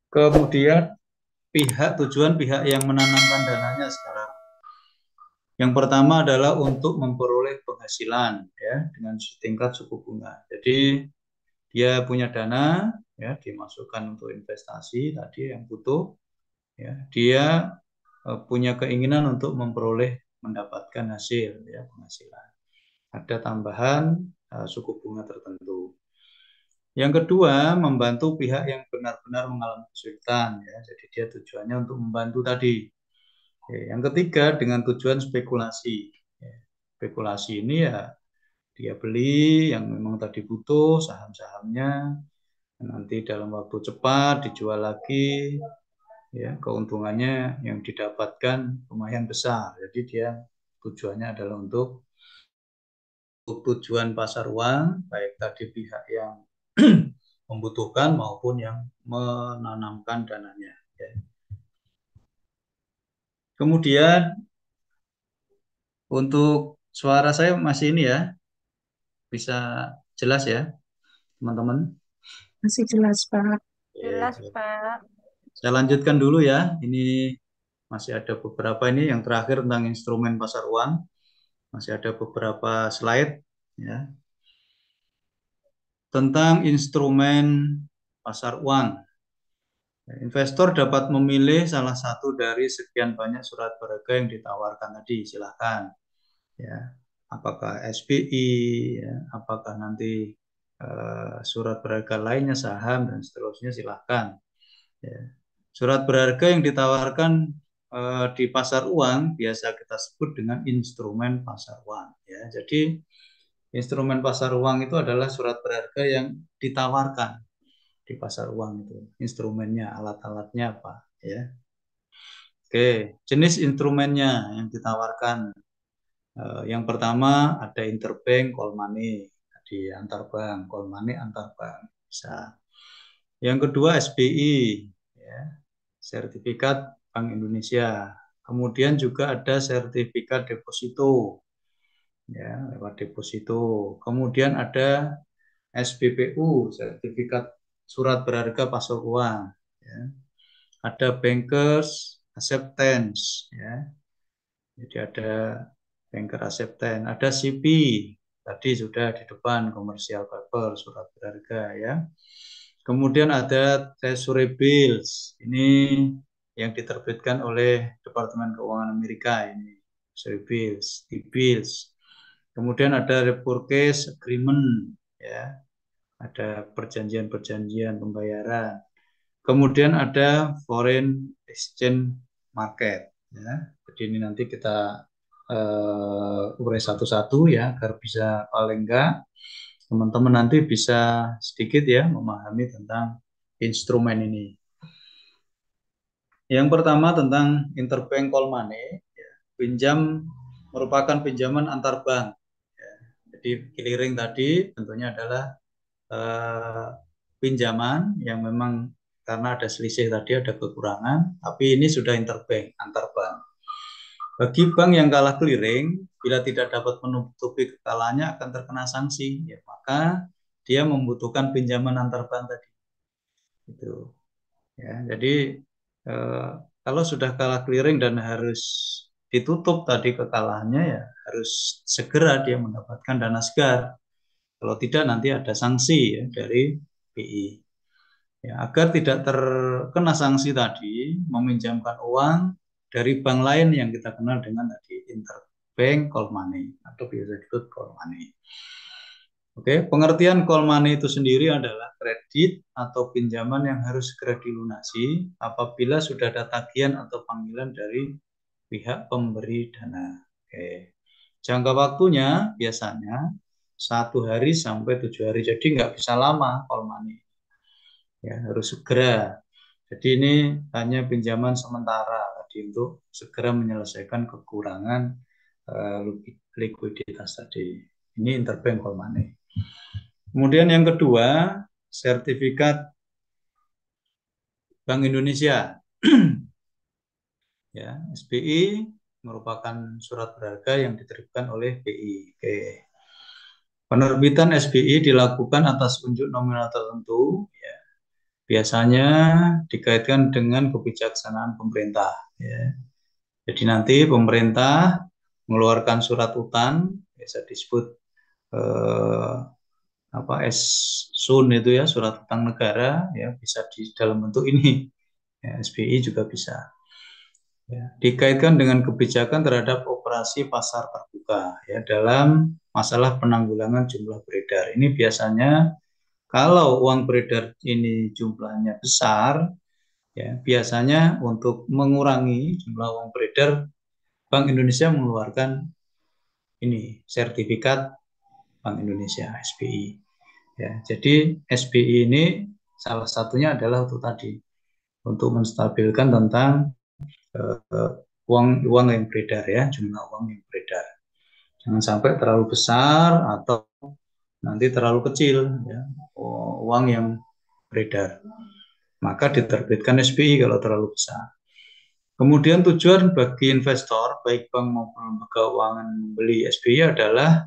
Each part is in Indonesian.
Kemudian tujuan pihak yang menanamkan dananya sekarang. Yang pertama adalah untuk memperoleh penghasilan ya dengan tingkat suku bunga. Jadi dia punya dana ya dimasukkan untuk investasi tadi yang butuh ya. Dia punya keinginan untuk mendapatkan hasil ya penghasilan. Ada tambahan suku bunga tertentu. Yang kedua, membantu pihak yang benar-benar mengalami kesulitan ya. Jadi dia tujuannya untuk membantu tadi. Yang ketiga dengan tujuan spekulasi. Spekulasi ini ya dia beli yang memang tadi butuh saham-sahamnya, nanti dalam waktu cepat dijual lagi, ya keuntungannya yang didapatkan lumayan besar. Jadi dia tujuannya adalah untuk tujuan pasar uang, baik tadi pihak yang membutuhkan maupun yang menanamkan dananya. Ya. Kemudian untuk suara saya masih ini ya, bisa jelas ya, teman-teman. Masih jelas, Pak. Oke, Jelas, Pak. saya lanjutkan dulu ya. Ini masih ada beberapa ini yang terakhir tentang instrumen pasar uang. Masih ada beberapa slide ya tentang instrumen pasar uang. Investor dapat memilih salah satu dari sekian banyak surat berharga yang ditawarkan tadi. Silahkan ya. Apakah SBI, ya, apakah nanti surat berharga lainnya, saham dan seterusnya, silahkan. Ya. Surat berharga yang ditawarkan di pasar uang biasa kita sebut dengan instrumen pasar uang. Ya. Jadi instrumen pasar uang itu adalah surat berharga yang ditawarkan di pasar uang itu. Instrumennya, alat-alatnya apa? Ya. Oke, jenis instrumennya yang ditawarkan. Yang pertama ada interbank call money, di antar bank, call money antar bank bisa. Yang kedua SBI, ya, sertifikat Bank Indonesia. Kemudian juga ada sertifikat deposito, ya, lewat deposito. Kemudian ada SBPU, sertifikat surat berharga pasar uang. Ya. Ada bankers acceptance, ya. Jadi ada banker acceptance, ada CP, tadi sudah di depan commercial paper, surat berharga ya. Kemudian ada treasury bills, ini yang diterbitkan oleh Departemen Keuangan Amerika ini, treasury bills, T-bills. Kemudian ada repurchase agreement, ya, ada perjanjian-perjanjian pembayaran. Kemudian ada foreign exchange market, ya. Jadi ini nanti kita urai satu-satu ya agar bisa paling enggak teman-teman nanti bisa sedikit ya memahami tentang instrumen ini. Yang pertama tentang interbank call money, ya, pinjam merupakan pinjaman antar bank. Ya. Jadi clearing tadi tentunya adalah eh, pinjaman yang memang karena ada selisih tadi ada kekurangan, tapi ini sudah interbank antar bank. Bagi bank yang kalah clearing, bila tidak dapat menutupi kekalahannya akan terkena sanksi, ya, maka dia membutuhkan pinjaman antar bank tadi. Itu, ya. Jadi kalau sudah kalah clearing dan harus ditutup tadi kekalahannya, ya harus segera dia mendapatkan dana segar. Kalau tidak nanti ada sanksi ya dari BI. Ya, agar tidak terkena sanksi tadi, meminjamkan uang dari bank lain yang kita kenal dengan tadi interbank call money atau biasa disebut call money. Oke, pengertian call money itu sendiri adalah kredit atau pinjaman yang harus segera dilunasi apabila sudah ada tagihan atau panggilan dari pihak pemberi dana. Oke, jangka waktunya biasanya 1 hari sampai 7 hari, jadi nggak bisa lama call money. Ya, harus segera. Jadi ini hanya pinjaman sementara tadi untuk segera menyelesaikan kekurangan uh, likuiditas tadi. Ini interbank call money. Kemudian yang kedua, sertifikat Bank Indonesia. Ya, SBI merupakan surat berharga yang diterbitkan oleh BI. Oke. Penerbitan SBI dilakukan atas unjuk nominal tertentu, ya, biasanya dikaitkan dengan kebijaksanaan pemerintah. Ya. Jadi nanti pemerintah mengeluarkan surat utang, bisa disebut SUN itu ya, surat utang negara, ya bisa di dalam bentuk ini, ya, SBI juga bisa. Ya, dikaitkan dengan kebijakan terhadap operasi pasar terbuka ya dalam masalah penanggulangan jumlah beredar. Ini biasanya kalau uang beredar ini jumlahnya besar, ya biasanya untuk mengurangi jumlah uang beredar, Bank Indonesia mengeluarkan ini sertifikat Bank Indonesia SBI. Ya, jadi SBI ini salah satunya adalah untuk tadi, untuk menstabilkan tentang uang yang beredar ya, jumlah uang yang beredar. Jangan sampai terlalu besar atau nanti terlalu kecil ya, uang yang beredar. Maka diterbitkan SBI kalau terlalu besar. Kemudian tujuan bagi investor, baik bank maupun lembaga keuangan membeli SBI adalah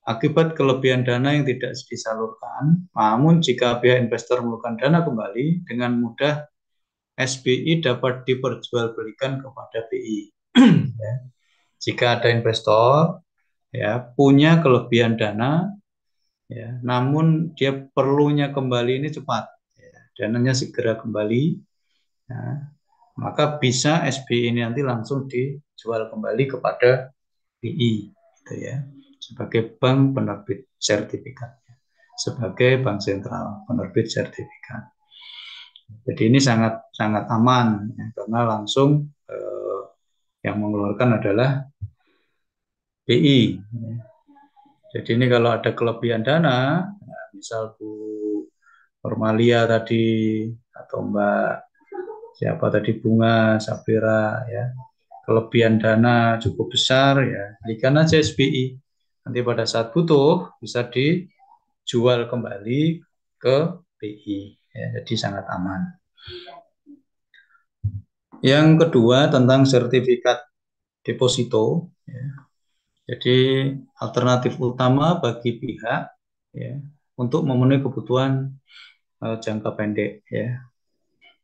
akibat kelebihan dana yang tidak disalurkan, namun jika pihak investor memerlukan dana kembali, dengan mudah SBI dapat diperjualbelikan kepada BI. Ya. Jika ada investor ya punya kelebihan dana, ya, namun dia perlunya kembali ini cepat, ya, dananya segera kembali, ya, maka bisa SBI ini nanti langsung dijual kembali kepada BI, gitu ya, sebagai bank penerbit sertifikat, sebagai bank sentral penerbit sertifikat. Jadi ini sangat sangat aman ya, karena langsung yang mengeluarkan adalah BI. Jadi ini kalau ada kelebihan dana, ya, misal Bu Formalia tadi atau Mbak siapa tadi Bunga Sapira ya, kelebihan dana cukup besar ya, belikan aja SBI. Nanti pada saat butuh bisa dijual kembali ke BI. Ya, jadi sangat aman. Yang kedua tentang sertifikat deposito. Ya. Jadi alternatif utama bagi pihak ya untuk memenuhi kebutuhan jangka pendek ya,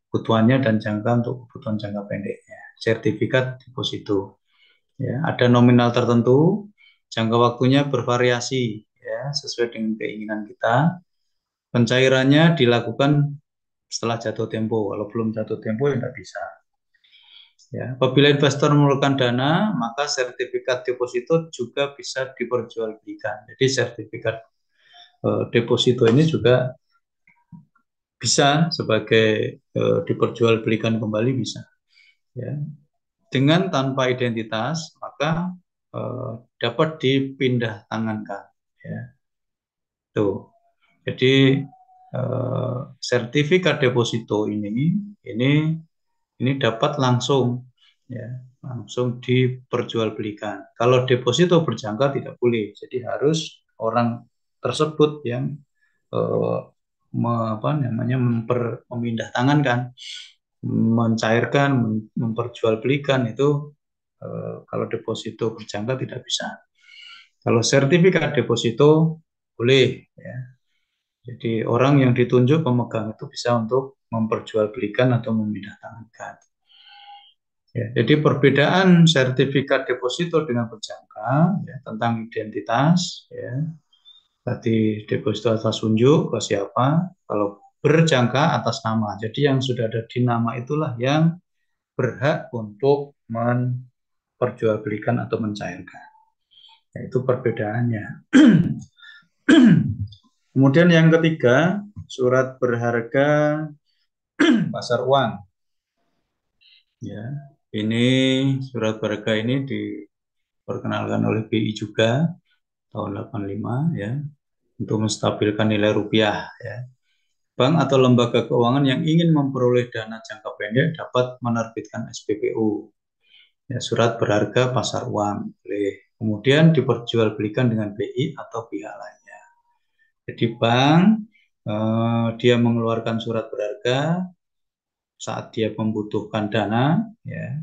kebutuhannya dan jangka untuk kebutuhan jangka pendeknya. Sertifikat deposito. Ya, ada nominal tertentu, jangka waktunya bervariasi ya sesuai dengan keinginan kita. Pencairannya dilakukan setelah jatuh tempo. Kalau belum jatuh tempo ya tidak bisa. Ya, apabila investor memerlukan dana, maka sertifikat deposito juga bisa diperjualbelikan. Jadi sertifikat deposito ini juga bisa sebagai diperjualbelikan kembali bisa. Ya. Dengan tanpa identitas, maka dapat dipindah tangankan. Ya. Tuh. Jadi sertifikat deposito ini dapat langsung ya langsung diperjualbelikan. Kalau deposito berjangka tidak boleh. Jadi harus orang tersebut yang memindah tangankan, mencairkan, memperjualbelikan itu kalau deposito berjangka tidak bisa. Kalau sertifikat deposito boleh ya. Jadi orang yang ditunjuk pemegang itu bisa untuk memperjualbelikan atau memindah tangankan. Ya, jadi perbedaan sertifikat deposito dengan berjangka ya, tentang identitas ya. Tadi deposito atas unjuk ke siapa, kalau berjangka atas nama. Jadi yang sudah ada di nama itulah yang berhak untuk memperjualbelikan atau mencairkan. Ya, itu perbedaannya. Kemudian yang ketiga, surat berharga pasar uang. Ya, ini surat berharga ini diperkenalkan oleh BI juga tahun 85 ya untuk menstabilkan nilai rupiah ya. Bank atau lembaga keuangan yang ingin memperoleh dana jangka pendek dapat menerbitkan SPPU, ya, surat berharga pasar uang, kemudian diperjualbelikan dengan BI atau pihak lainnya. Jadi bank dia mengeluarkan surat berharga saat dia membutuhkan dana, ya,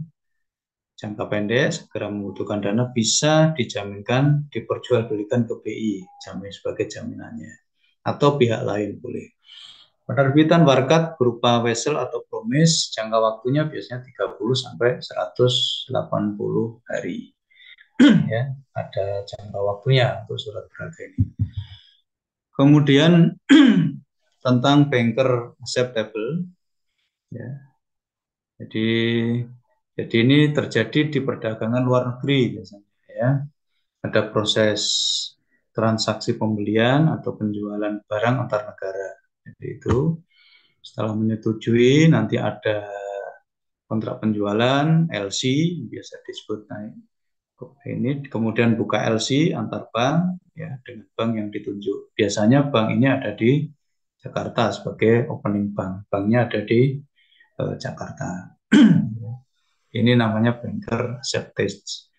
jangka pendek segera membutuhkan dana bisa dijaminkan diperjualbelikan ke BI, jamin sebagai jaminannya, atau pihak lain boleh. Penerbitan warkat berupa wesel atau promise jangka waktunya biasanya 30 sampai 180 hari. Ya, ada jangka waktunya untuk surat berharga ini. Kemudian tentang banker acceptable, ya. Jadi ini terjadi di perdagangan luar negeri biasanya, ya. Ada proses transaksi pembelian atau penjualan barang antar negara. Jadi itu setelah menyetujui nanti ada kontrak penjualan LC, biasa disebut naik ini, kemudian buka LC antar bank, ya, dengan bank yang ditunjuk. Biasanya bank ini ada di Jakarta sebagai opening bank. Banknya ada di Jakarta. Ini namanya banker acceptance.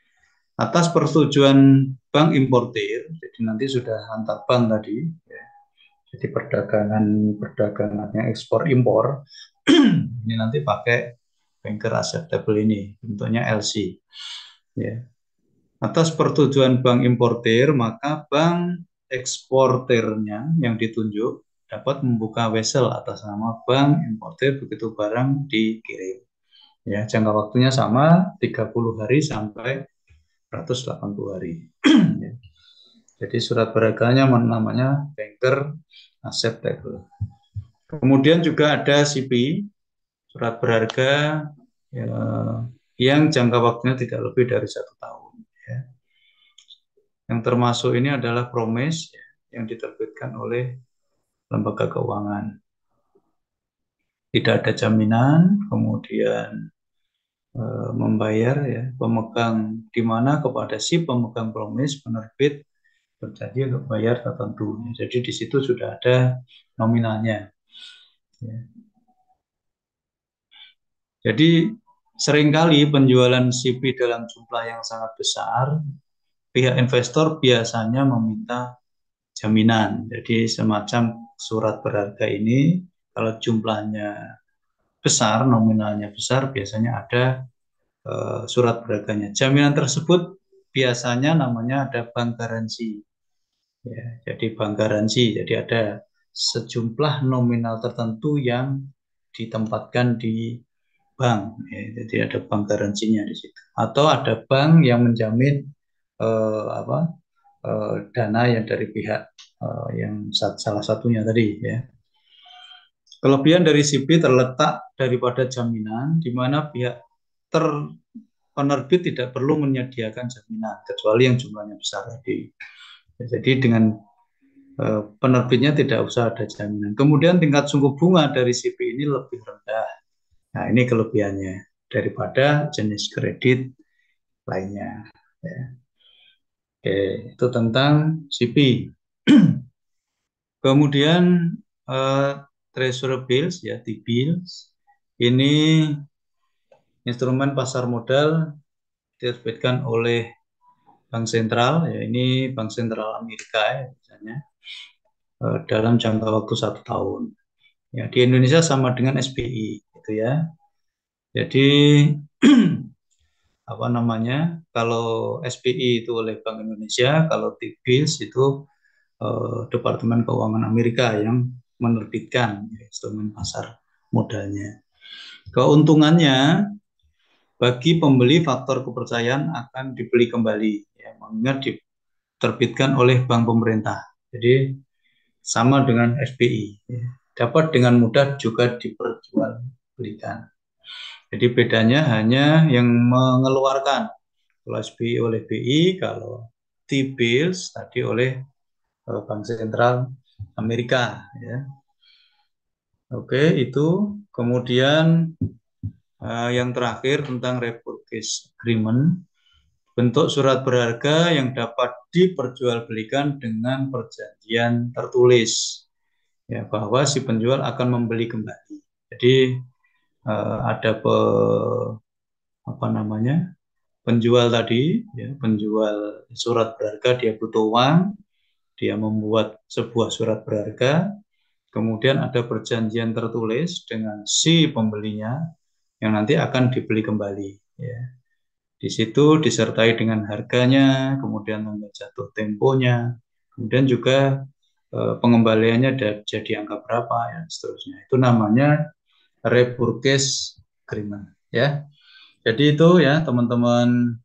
Atas persetujuan bank importir, jadi nanti sudah antar bank tadi, ya. Jadi perdagangannya ekspor impor, ini nanti pakai banker acceptable ini, bentuknya LC. Ya. Atas persetujuan bank importir, maka bank eksportirnya yang ditunjuk dapat membuka wesel atas nama bank importir begitu barang dikirim. Ya, jangka waktunya sama 30 hari sampai 180 hari. Jadi surat berharganya namanya banker acceptable. Kemudian juga ada CP, surat berharga, ya, yang jangka waktunya tidak lebih dari 1 tahun. Ya. Yang termasuk ini adalah promise, ya, yang diterbitkan oleh lembaga keuangan. Tidak ada jaminan, kemudian membayar, ya, pemegang, di mana kepada si pemegang promise penerbit berjanji untuk bayar tertentu. Jadi di situ sudah ada nominalnya. Ya. Jadi seringkali penjualan CP dalam jumlah yang sangat besar, pihak investor biasanya meminta jaminan. Jadi semacam surat berharga ini kalau jumlahnya besar, nominalnya besar, biasanya ada surat berharganya. Jaminan tersebut biasanya namanya ada bank garansi. Ya, jadi bank garansi. Jadi ada sejumlah nominal tertentu yang ditempatkan di bank. Ya, jadi ada bank garansinya di situ. Atau ada bank yang menjamin dana yang dari pihak yang salah satunya tadi, ya. Kelebihan dari CP terletak daripada jaminan, di mana pihak penerbit tidak perlu menyediakan jaminan kecuali yang jumlahnya besar tadi. Jadi dengan penerbitnya tidak usah ada jaminan. Kemudian tingkat suku bunga dari CP ini lebih rendah. Nah, ini kelebihannya daripada jenis kredit lainnya. Ya. Oke, itu tentang CP. Kemudian treasury bills, ya, T-bills. Ini instrumen pasar modal diterbitkan oleh Bank Sentral, ya, ini Bank Sentral Amerika, ya, misalnya, dalam jangka waktu 1 tahun. Ya, di Indonesia sama dengan SBI, gitu ya. Jadi apa namanya? Kalau SBI itu oleh Bank Indonesia, kalau T-bills itu Departemen Keuangan Amerika yang menerbitkan instrumen pasar modalnya. Keuntungannya bagi pembeli faktor kepercayaan akan dibeli kembali, ya, mengingat diterbitkan oleh bank pemerintah. Jadi sama dengan SBI, ya, dapat dengan mudah juga diperjualbelikan. Jadi bedanya hanya yang mengeluarkan. Kalau SBI oleh BI, kalau T-bills tadi oleh Bank Sentral Amerika, ya. Oke, itu. Kemudian yang terakhir tentang repurchase agreement, bentuk surat berharga yang dapat diperjualbelikan dengan perjanjian tertulis, ya, bahwa si penjual akan membeli kembali. Jadi ada apa namanya, penjual tadi, ya, penjual surat berharga dia butuh uang, dia membuat sebuah surat berharga, kemudian ada perjanjian tertulis dengan si pembelinya yang nanti akan dibeli kembali. Ya. Di situ disertai dengan harganya, kemudian tanggal jatuh temponya, kemudian juga pengembaliannya jadi angka berapa ya seterusnya. Itu namanya repurchase agreement ya. Jadi itu ya teman-teman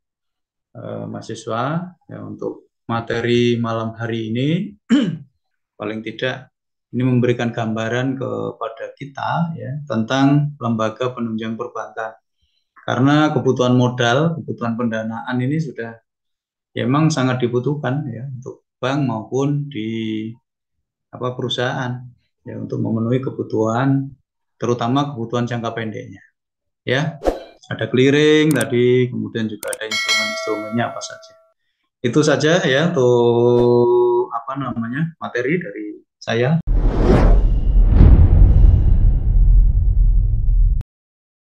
mahasiswa ya untuk materi malam hari ini paling tidak ini memberikan gambaran kepada kita ya tentang lembaga penunjang perbankan. Karena kebutuhan modal, kebutuhan pendanaan ini sudah ya memang sangat dibutuhkan ya untuk bank maupun di perusahaan ya untuk memenuhi kebutuhan terutama kebutuhan jangka pendeknya ya. Ada clearing tadi, kemudian juga ada instrumen-instrumennya apa saja. Itu saja ya untuk materi dari saya.